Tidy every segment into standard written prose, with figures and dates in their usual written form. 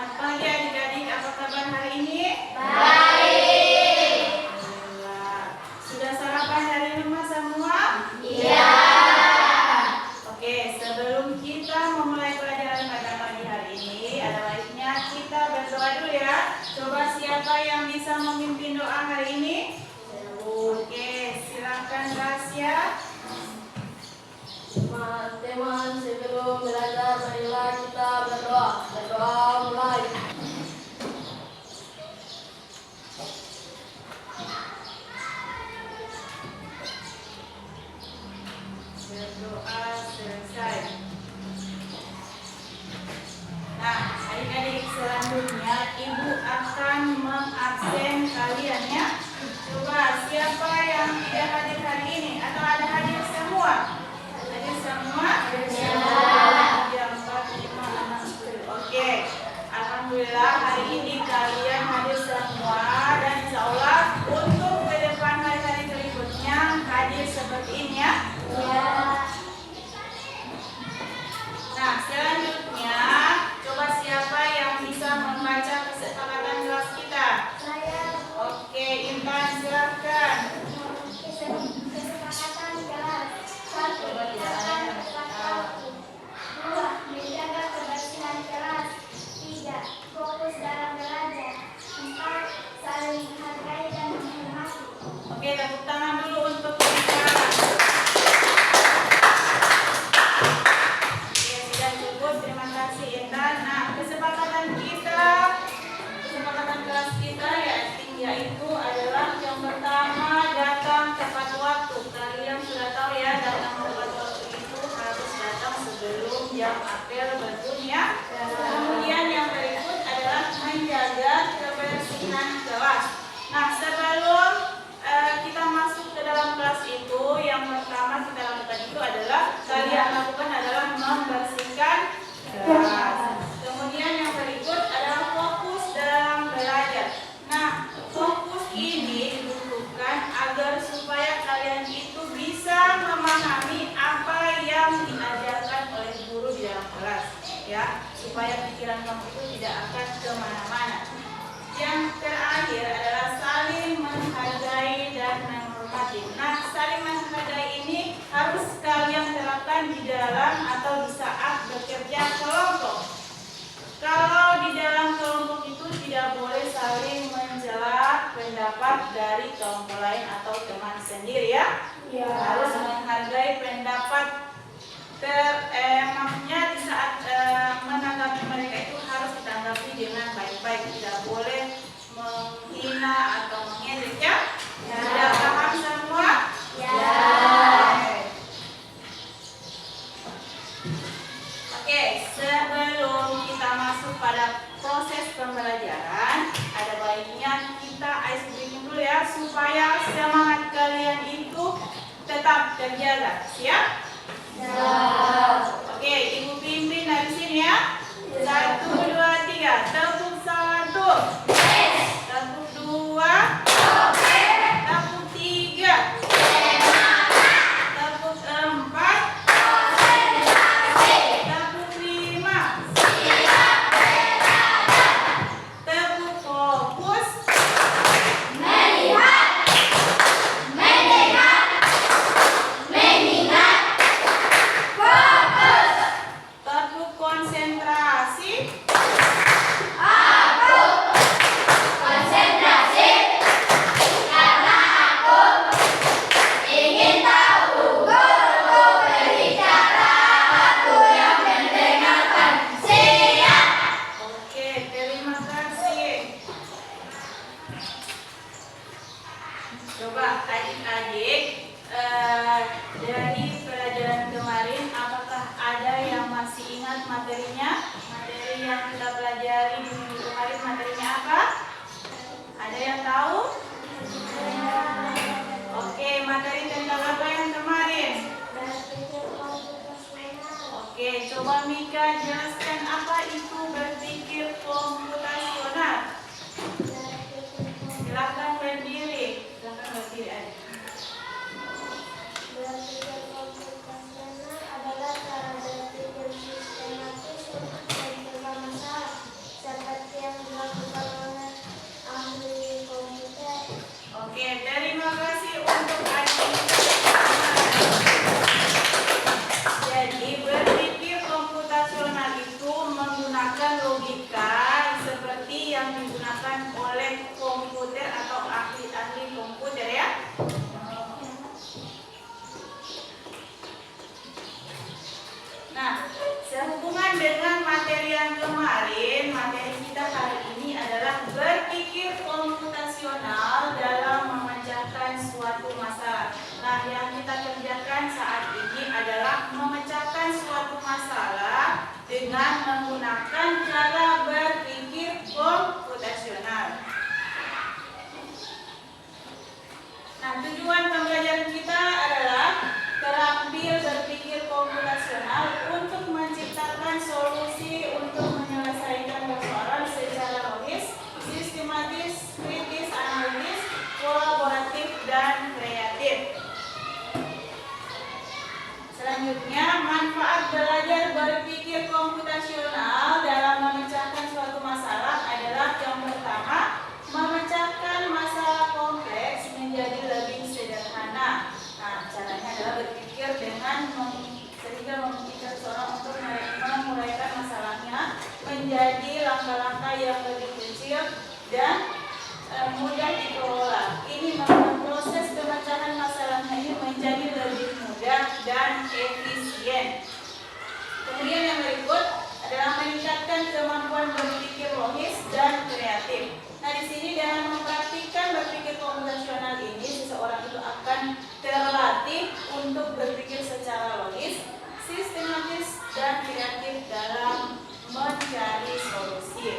Selamat pagi adik-adik, apa kabar hari ini? Baik. Alhamdulillah. Sudah sarapan dari rumah semua? Iya. Oke, sebelum kita memulai pelajaran pada pagi hari ini, ada baiknya kita berdoa dulu ya. Coba siapa yang bisa memimpin doa hari ini? Oke, silakan Rasya. Teman-teman, sebelum belajar marilah kita berdoa. Berdoa mulai. Berdoa selesai. Nah, adik-adik, selanjutnya Ibu akan mengabsen kalian ya. Coba siapa yang tidak hadir hari ini atau ada hadir semua? Hadir semua? Ya. 3, 4, 5, 6, 10. Oke. Alhamdulillah hari ini kalian hadir semua dan insya Allah untuk ke depan hari-hari berikutnya hadir seperti ini ya. Nah, selanjutnya coba siapa yang bisa membaca kesepakatan kelas kita? Saya. Oke, Intan silakan. Kesepakatan kelas 1. Menjaga tepat waktu. 2. Menjaga kebersihan kelas. 3. Fokus dalam belajar. 4. Saling menghargai dan menghormati. Oke, tepuk tangan dulu untuk kita. Oke, sudah cukup. Terima kasih Intan. Nah, kesepakatan kelas kita yaitu adalah yang pertama datang tepat waktu. Kalian sudah tahu ya, datang tepat waktu itu harus datang sebelum jam apel berbunyi ya. Kemudian yang berikut adalah menjaga kebersihan kelas. Nah, sebelum kita masuk ke dalam kelas itu, yang pertama kita lakukan itu adalah membersihkan kelas. Kemudian yang berikut adalah fokus dalam belajar. Nah, fokus ini dibutuhkan agar supaya kalian itu bisa memahami apa yang diajarkan oleh guru di dalam kelas, ya, supaya pikiran kamu itu tidak akan kemana-mana. Yang terakhir adalah saling menghargai dan menghormati. Nah, saling menghargai ini harus kalian terapkan di dalam atau di saat bekerja kelompok. Kalau di dalam kelompok itu tidak boleh saling mencela pendapat dari kelompok lain atau teman sendiri ya. Ya. Harus menghargai pendapat. Maksudnya di saat menanggapi mereka itu harus ditanggapi dengan baik-baik, tidak boleh menghina atau mengejek ya. Sudah paham semua? Ya. Oke, sebelum kita masuk pada proses pembelajaran, ada baiknya kita ice breaking dulu ya, supaya semangat kalian itu tetap terjaga. Siap? Oke, Ibu pimpin dari sini ya. 1, 2, 3. Tepuk 1. Tepuk 2. Tepuk 3. Tepuk 4. Tepuk 5. Tepuk fokus. Tepuk konsentrasi. Oke, terima kasih. Coba adik-adik, dari pelajaran kemarin, apakah ada yang masih ingat materinya? Materi yang kita pelajari di minggu kemarin, materinya apa? Ada yang tahu? Oke, materi tentang apa yang kemarin? Oke, coba Mika jelaskan apa itu berpikir komputasional. Silakan berdiri. Silakan berdiri adik. Berpikir komputasional adalah cara berpikir sistematis untuk mencari masalah serta yang lebih kecil dan mudah dikelola. Ini membuat proses pemecahan masalahnya ini menjadi lebih mudah dan efisien. Kemudian yang berikut adalah meningkatkan kemampuan berpikir logis dan kreatif. Nah, di sini dengan mempraktikkan berpikir komputasional ini, seseorang itu akan terlatih untuk berpikir secara logis, sistematis, dan kreatif dalam mencari solusi.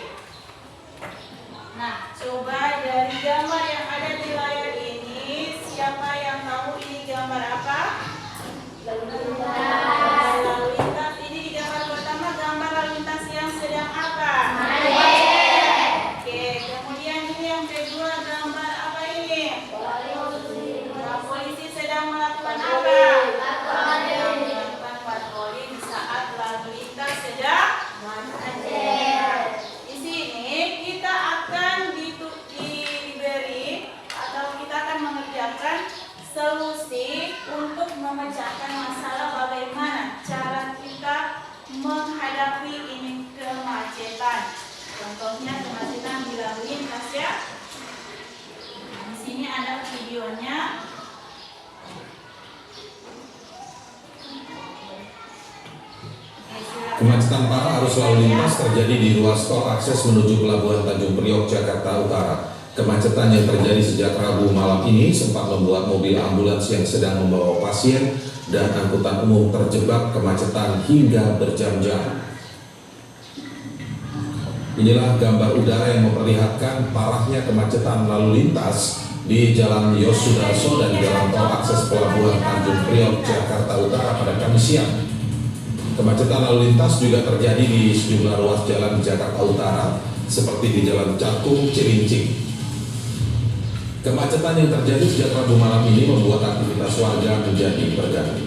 Nah, coba dari gambar yang ada di layar ini, siapa yang tahu ini gambar apa? Lalu lintas. Ini di gambar pertama, gambar lalu lintas yang sedang apa? Oke, kemudian ini yang kedua, gambar apa ini? Polisi sedang melakukan apa? Melakukan patroli di saat lalu lintas sedang macet. Di sini kita akan diberi atau kita akan mengerjakan solusi untuk memecahkan masalah bagaimana cara kita menghadapi ini kemacetan. Contohnya kemacetan di lalu lintas ya. Di sini ada videonya. Kemacetan parah arus lalu lintas terjadi di ruas tol akses menuju Pelabuhan Tanjung Priok, Jakarta Utara. Kemacetan yang terjadi sejak Rabu malam ini sempat membuat mobil ambulans yang sedang membawa pasien dan angkutan umum terjebak kemacetan hingga berjam-jam. Inilah gambar udara yang memperlihatkan parahnya kemacetan lalu lintas di Jalan Yosudarso dan Jalan Tol Akses Pelabuhan Tanjung Priok, Jakarta Utara pada Kamis siang. Kemacetan lalu lintas juga terjadi di sejumlah ruas jalan di Jakarta Utara, seperti di Jalan Cakung, Cilincing. Kemacetan yang terjadi sejak Rabu malam ini membuat aktivitas warga menjadi terganggu.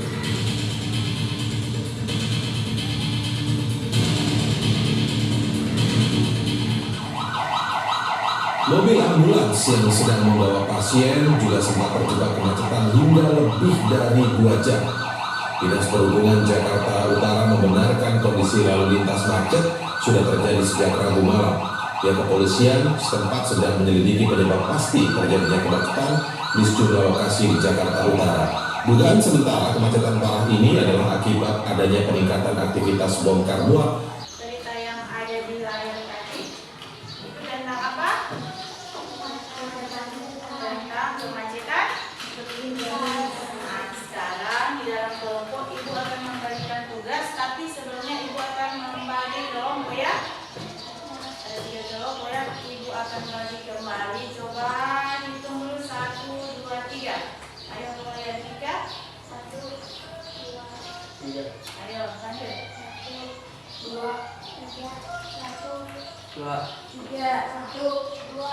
Mobil ambulans yang sedang membawa pasien juga sempat terjebak kemacetan hingga lebih dari 2 jam. Dinas Perhubungan Jakarta Utara membenarkan kondisi lalu lintas macet sudah terjadi sejak Rabu malam. Pihak kepolisian setempat sedang menyelidiki penyebab pasti terjadinya kemacetan di sejumlah lokasi di Jakarta Utara. Dugaan sementara kemacetan parah ini adalah akibat adanya peningkatan aktivitas bongkar muat. Cerita yang ada di layar tadi itu tentang apa? Tentang kemacetan. Nah, sekarang di dalam kelompok ibu akan membagikan tugas, tapi sebelumnya ibu akan membagi kelompok ya. Ada 3 kelompok ya, ibu akan bagi kembali. Coba hitung dulu 1, 2, 3. Ayo mulai dari 3. 1, 2, 3. Ayo lanjut. 1, 2, 3, 1, 2, 3, 1, 2,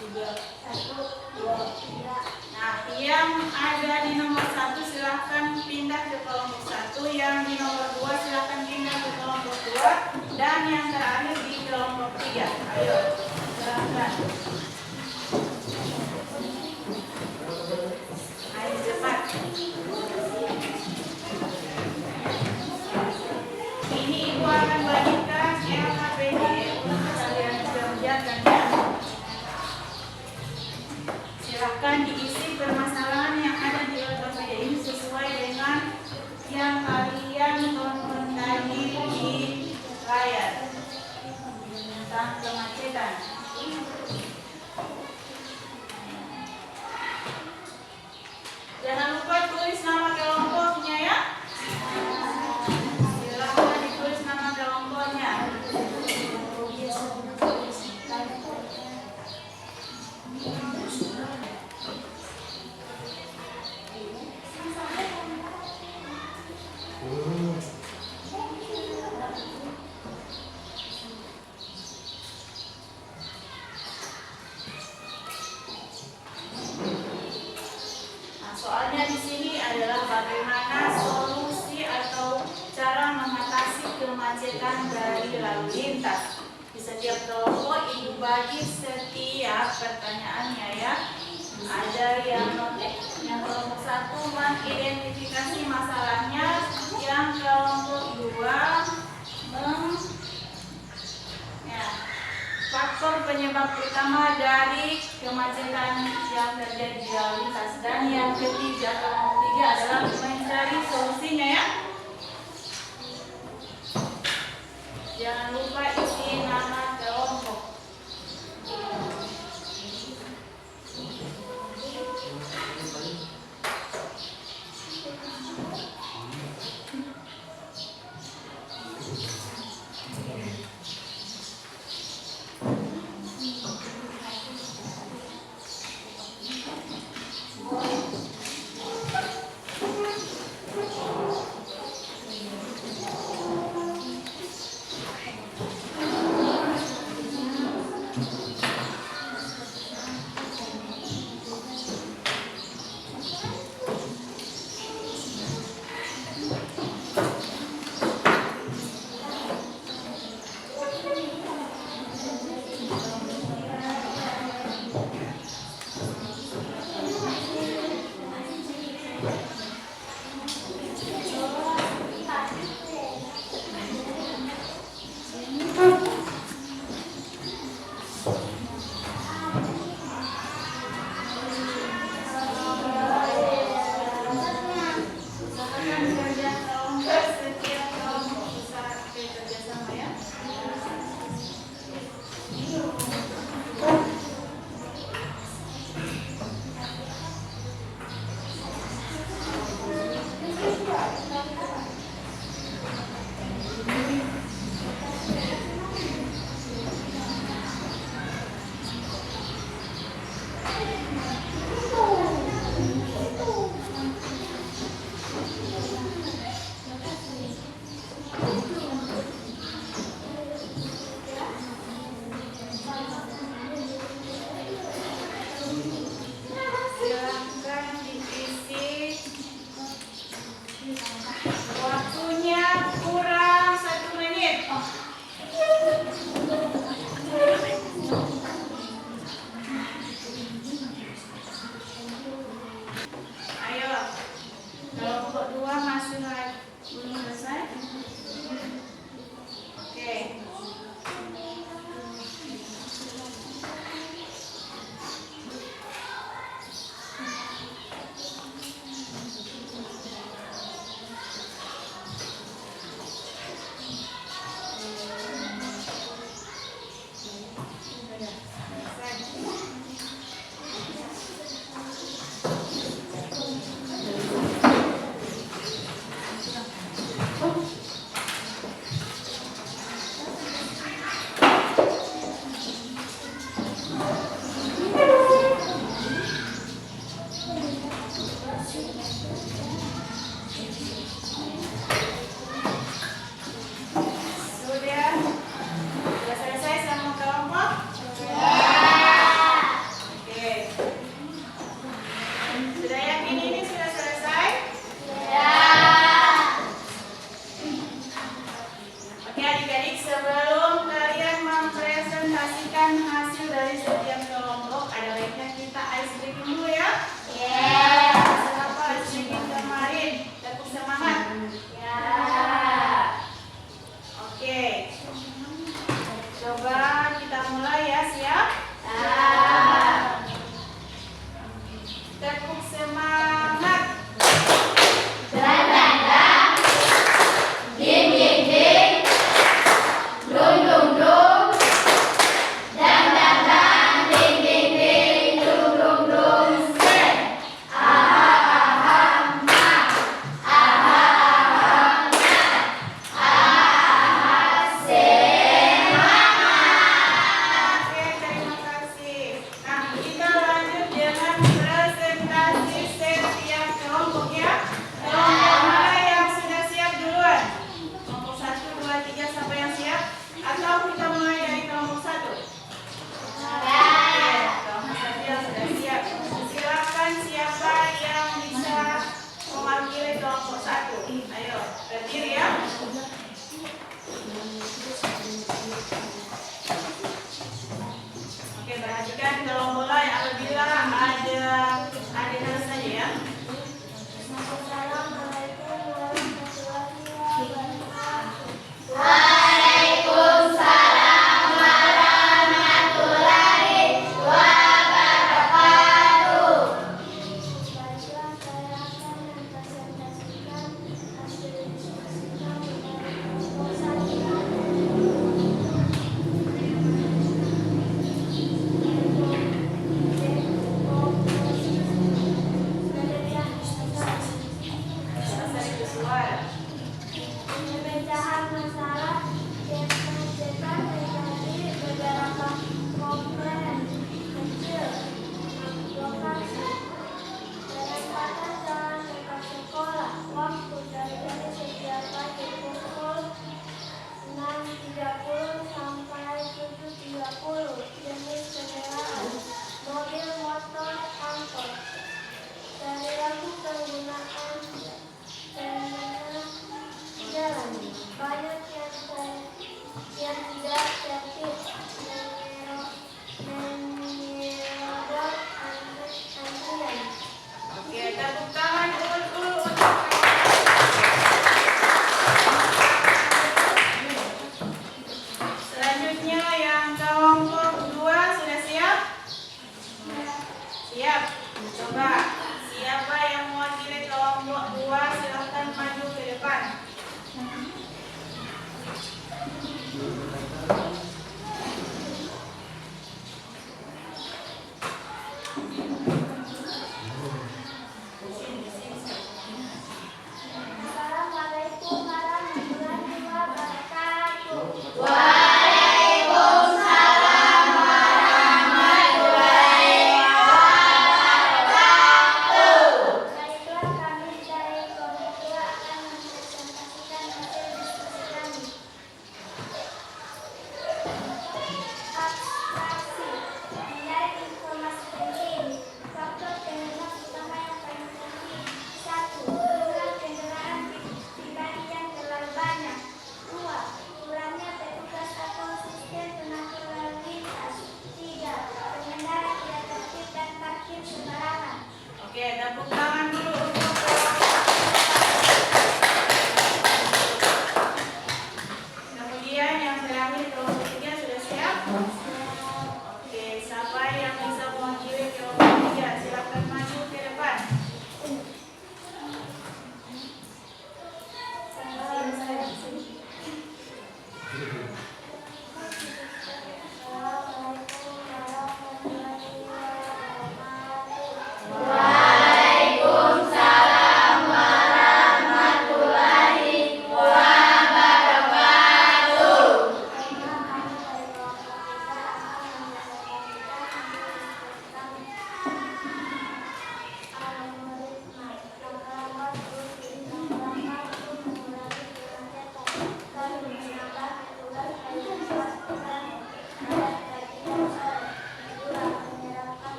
3, 1, 2, 3. Nah, yang ada di nomor 1 silahkan pindah ke kelompok 1, yang di nomor 2 silahkan pindah ke kelompok 2, dan yang terakhir di kelompok 3. Ayo, silahkan. Ayo cepat. Ini ibu akan bagikan LHPD untuk kalian kerjakan ya. Silahkan diisi permasalahan yang ada di LHPD ini sesuai dengan yang kalian tonton tadi di layar tentang kemacetan. Jangan lupa tulis nama kelompoknya ya. Silahkan ditulis nama kelompoknya. Nah, soalnya di sini adalah bagaimana solusi atau cara mengatasi kemacetan dari lalu lintas. Di setiap kelompok ibu bagi setiap pertanyaannya ya. Ada yang kelompok 1 mengidentifikasi masalahnya, yang kelompok 2 pakai faktor penyebab utama dari kemacetan yang terjadi di lalu lintas. Dan yang ketiga adalah mencari solusinya ya. Jangan lupa isi nama kelompok. Waktunya kurang 1 menit. Ayo, kelompok 2 masih belum selesai. Oke. Sudah selesai sama kelompok? Oke. Sudah yakin ini sudah selesai? Oke adik-adik, sebelum kalian mempresentasikan hasil dari setiap kelompok, ada baiknya kita ice breaking dulu ya. Kenapa ice breaking kemarin? Tepuk semangat. Oke. Coba kita mulai ya, siap? Tepuk semangat. Oke, terima kasih. Nah, kita lanjut dengan presentasi setiap kelompok ya. Kelompok mana yang sudah siap duluan? Kelompok 1, 2, 3 siapa yang siap? Atau kita mulai dari kelompok 1? Oke, kelompok 1 yang sudah siap. Silakan siapa yang bisa mewakili kelompok 1? Ayo, berdiri ya. Oke, perhatikan kalau mulai apabila ada adik saja ya. Assalamualaikum warahmatullahi wabarakatuh. Waalaikumsalam warahmatullahi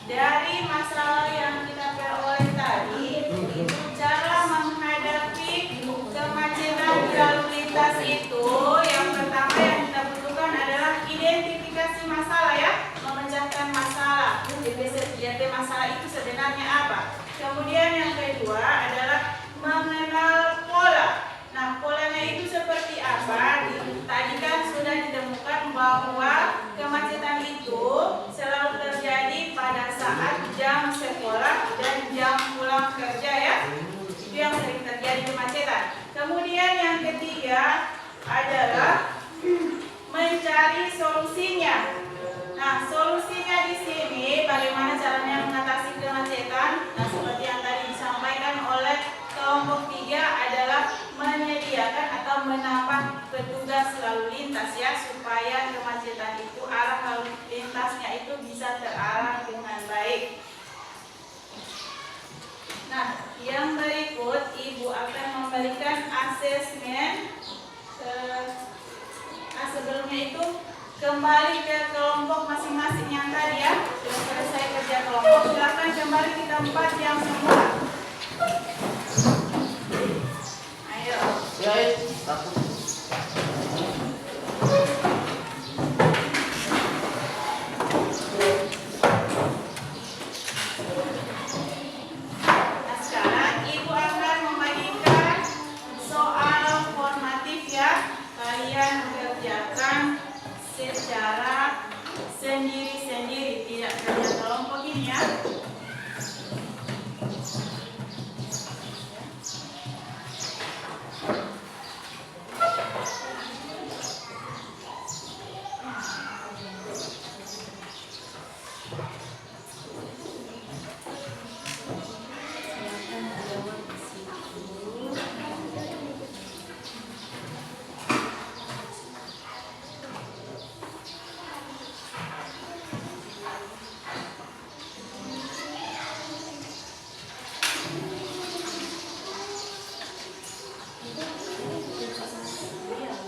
dari masalah yang kita peroleh tadi, cara menghadapi kemacetan lalu lintas itu, yang pertama yang kita butuhkan adalah identifikasi masalah ya, memecahkan masalah. Jadi masalah itu sebenarnya apa? Kemudian yang kedua adalah mengenal pola. Nah, polanya itu seperti apa? Tadi kan sudah ditemukan bahwa kemacetan itu selalu terjadi pada saat jam sekolah dan jam pulang kerja ya. Itu yang sering terjadi kemacetan. Kemudian yang ketiga adalah mencari solusinya. Nah, solusinya di sini bagaimana caranya mengatasi kemacetan? Nah, seperti yang tadi disampaikan oleh kelompok 3 adalah menyediakan atau menambah petugas lalu lintas ya, supaya kemacetan itu arah lalu lintasnya itu bisa terarah dengan baik. Nah, yang berikut Ibu akan memberikan asesmen. Sebelumnya itu kembali ke kelompok masing-masing yang tadi ya, sudah selesai kerja kelompok, silakan kembali ke tempat yang semula. Ayo. Nah, sekarang Ibu akan membagikan soal formatif ya. Kalian kerjakan secara sendiri-sendiri, tidak kerja kelompok ini ya.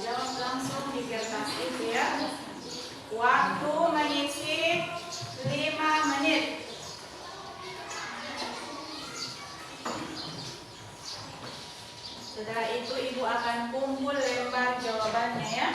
Jawab langsung di kertas itu ya. Waktu mengisi 5 menit. Setelah itu Ibu akan kumpul lembar jawabannya ya.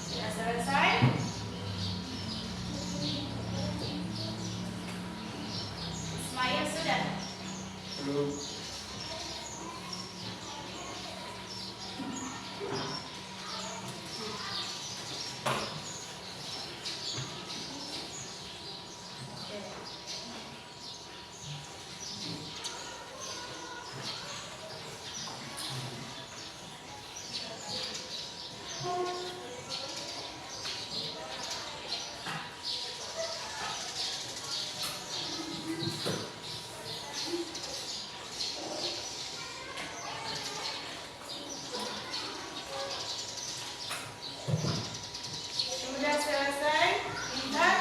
Sudah selesai? Ismail sudah? Belum. Sudah selesai? Lihat.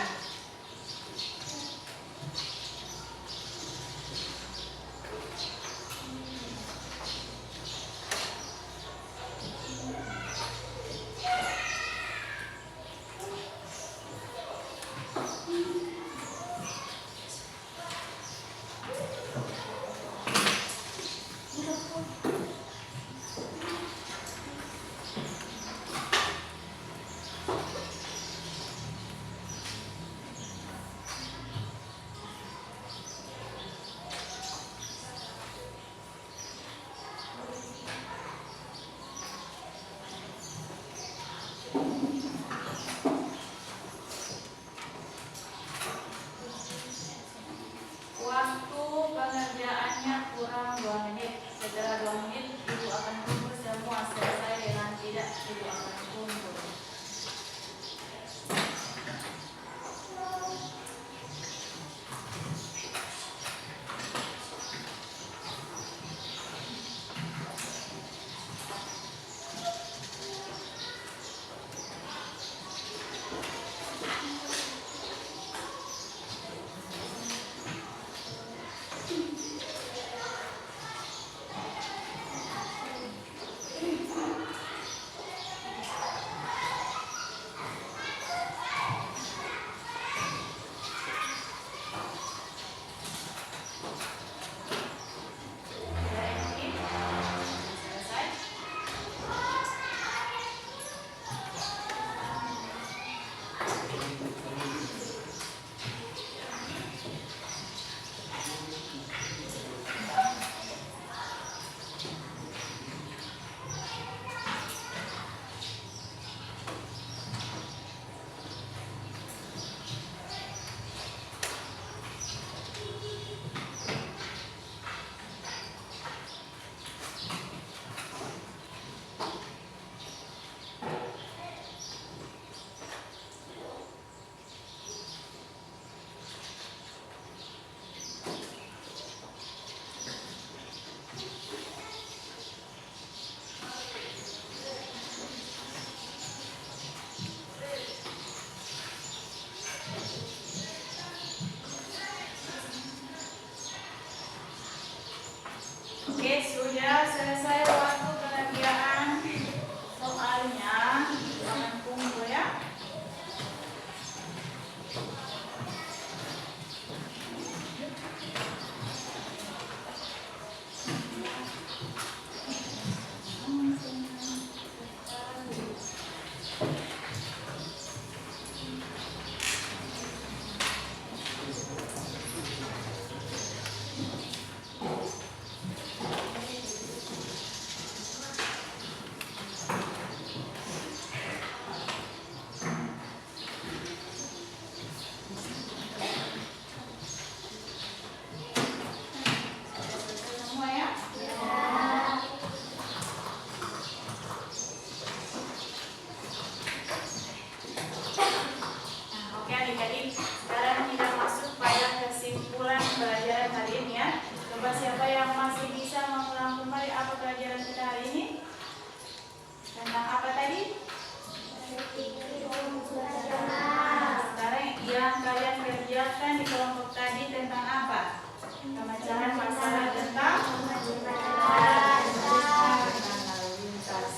saja selesai waktu pengerjaan soalnya. Jangan tunggu ya. Semua ya. Nah, oke adik-adik, sekarang kita masuk pada kesimpulan pelajaran hari ini ya. Coba siapa yang masih bisa mengulang kembali apa pelajaran kita hari ini? Tentang apa tadi? Sekarang yang kalian kerjakan di kelompok tadi tentang apa? Pemecahan masalah tentang lalu lintas.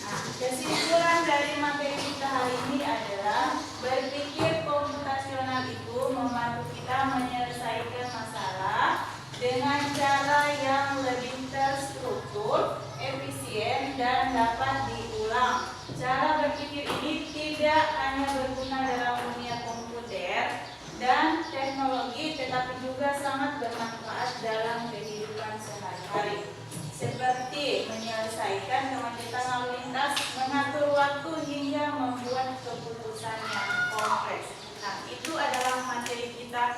Nah, kesimpulan dari materi kita hari ini adalah berpikir komputasional itu membantu kita menyelesaikan masalah dengan cara yang lebih terstruktur, efisien, dan dapat diulang. Cara berpikir ini tidak hanya berguna dalam dunia komputer dan teknologi, tetapi juga sangat bermanfaat dalam kehidupan sehari-hari, seperti menyelesaikan kemacetan lalu lintas, mengatur waktu, hingga membuat keputusan yang kompleks. Nah, itu adalah materi kita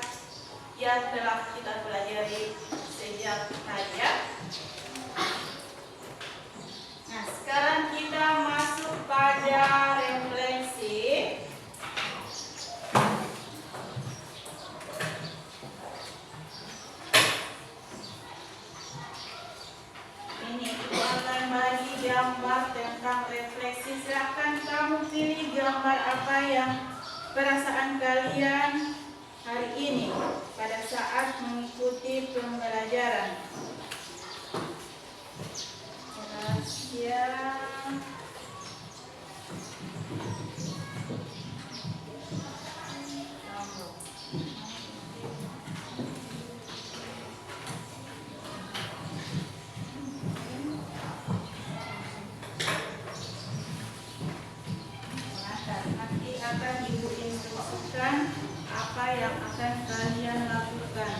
yang telah kita pelajari sejak tadi ya. Nah, sekarang kita masuk pada refleksi. Ini ibu akan bagi gambar tentang refleksi. Silakan kamu pilih gambar apa yang perasaan kalian hari ini pada saat mengikuti pembelajaran. Rahasia. Nanti akan ibu instruksikan apa yang akan kalian lakukan.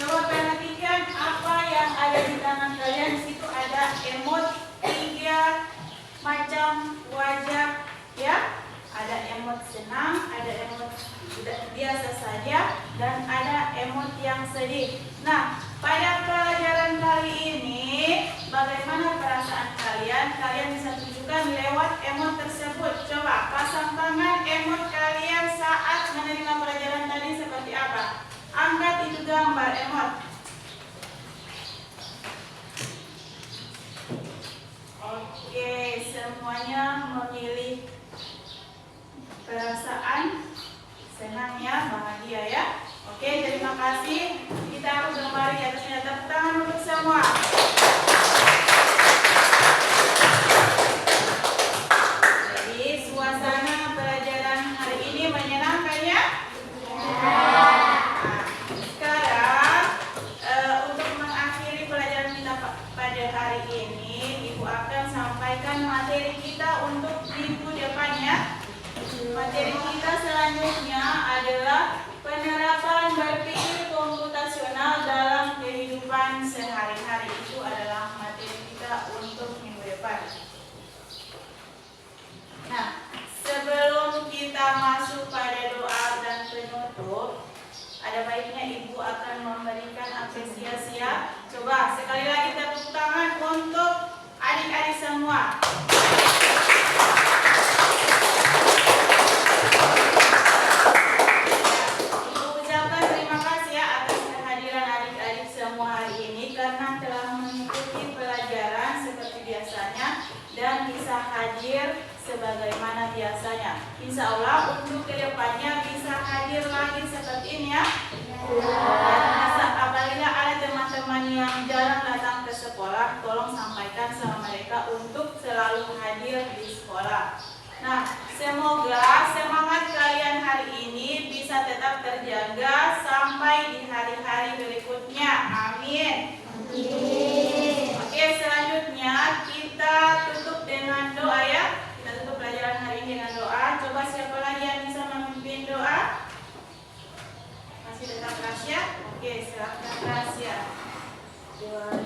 Coba perhatikan apa yang ada di tangan kalian. Di situ ada emot 3 macam wajah ya. Ada emot senang, ada emot biasa saja, dan ada emot yang sedih. Nah, pada pelajaran kali ini bagaimana perasaan kalian? Kalian bisa tunjukkan lewat emot tersebut. Coba pasang tangan emot kalian saat menerima pelajaran tadi seperti apa? Angkat itu gambar emot. Oke, semuanya memilih perasaan senang ya, bahagia ya. Oke, terima kasih. Kita harus kembali di atasnya. Tepuk tangan untuk semua. Jadi suasana pelajaran hari ini menyenangkan ya? Hari ini Ibu akan sampaikan materi kita untuk minggu depannya. Materi kita selanjutnya adalah penerapan berpikir komputasional dalam kehidupan sehari-hari. Itu adalah materi kita untuk memberikan apresiasi ya. Coba sekali lagi tepuk tangan untuk adik-adik semua. Ibu ucapkan terima kasih ya atas kehadiran adik-adik semua hari ini karena telah mengikuti pelajaran seperti biasanya dan bisa hadir sebagaimana biasanya. Insya Allah untuk kedepannya bisa hadir lagi seperti ini ya. Dan apabila ada teman-teman yang jarang datang ke sekolah, tolong sampaikan sama mereka untuk selalu hadir di sekolah. Nah, semoga semangat kalian hari ini bisa tetap terjaga sampai di hari-hari berikutnya. Amin. Oke, selanjutnya kita tutup dengan doa ya. Kita tutup pelajaran hari ini dengan doa. Coba siapa lagi yang bisa memimpin doa? Masih tetap Rasya? Oke, silakan Rasya. Tuhan,